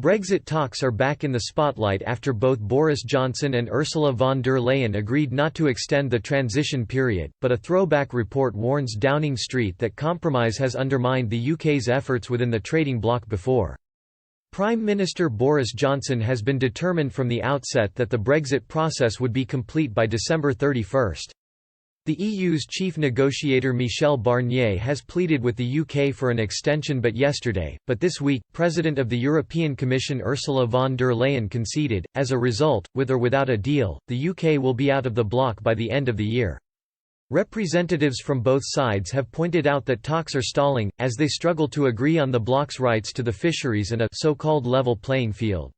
Brexit talks are back in the spotlight after both Boris Johnson and Ursula von der Leyen agreed not to extend the transition period, but a throwback report warns Downing Street that compromise has undermined the UK's efforts within the trading bloc before. Prime Minister Boris Johnson has been determined from the outset that the Brexit process would be complete by December 31. The EU's chief negotiator Michel Barnier has pleaded with the UK for an extension but this week, President of the European Commission Ursula von der Leyen conceded. As a result, with or without a deal, the UK will be out of the bloc by the end of the year. Representatives from both sides have pointed out that talks are stalling, as they struggle to agree on the bloc's rights to the fisheries and a so-called level playing field.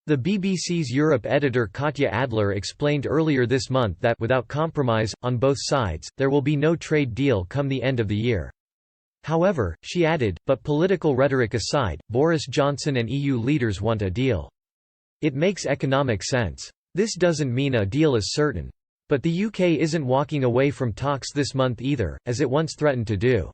The BBC's Europe editor Katja Adler explained earlier this month that without compromise, on both sides, there will be no trade deal come the end of the year. However, she added, but political rhetoric aside, Boris Johnson and EU leaders want a deal. It makes economic sense. This doesn't mean a deal is certain. But the UK isn't walking away from talks this month either, as it once threatened to do.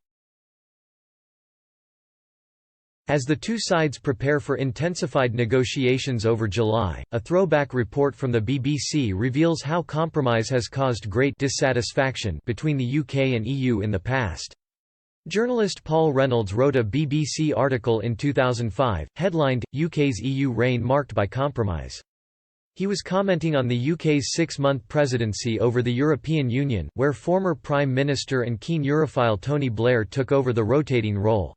As the two sides prepare for intensified negotiations over July, a throwback report from the BBC reveals how compromise has caused great dissatisfaction between the UK and EU in the past. Journalist Paul Reynolds wrote a BBC article in 2005, headlined, UK's EU reign marked by compromise. He was commenting on the UK's 6-month presidency over the European Union, where former Prime Minister and keen Europhile Tony Blair took over the rotating role.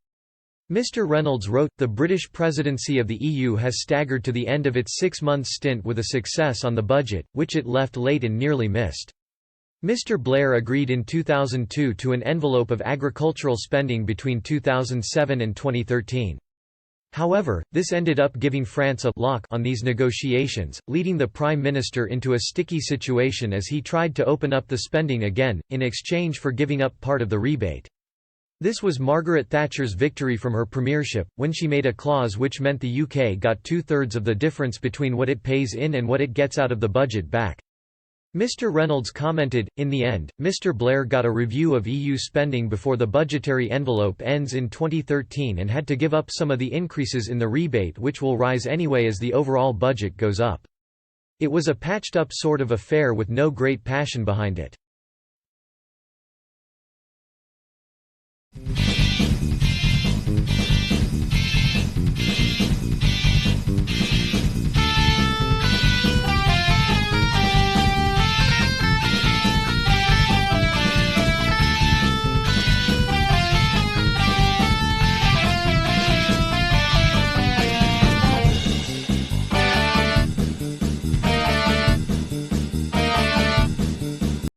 Mr. Reynolds wrote, the British presidency of the EU has staggered to the end of its 6-month stint with a success on the budget, which it left late and nearly missed. Mr. Blair agreed in 2002 to an envelope of agricultural spending between 2007 and 2013. However, this ended up giving France a lock on these negotiations, leading the Prime Minister into a sticky situation as he tried to open up the spending again, in exchange for giving up part of the rebate. This was Margaret Thatcher's victory from her premiership, when she made a clause which meant the UK got 2/3 of the difference between what it pays in and what it gets out of the budget back. Mr. Reynolds commented, in the end, Mr. Blair got a review of EU spending before the budgetary envelope ends in 2013 and had to give up some of the increases in the rebate which will rise anyway as the overall budget goes up. It was a patched-up sort of affair with no great passion behind it.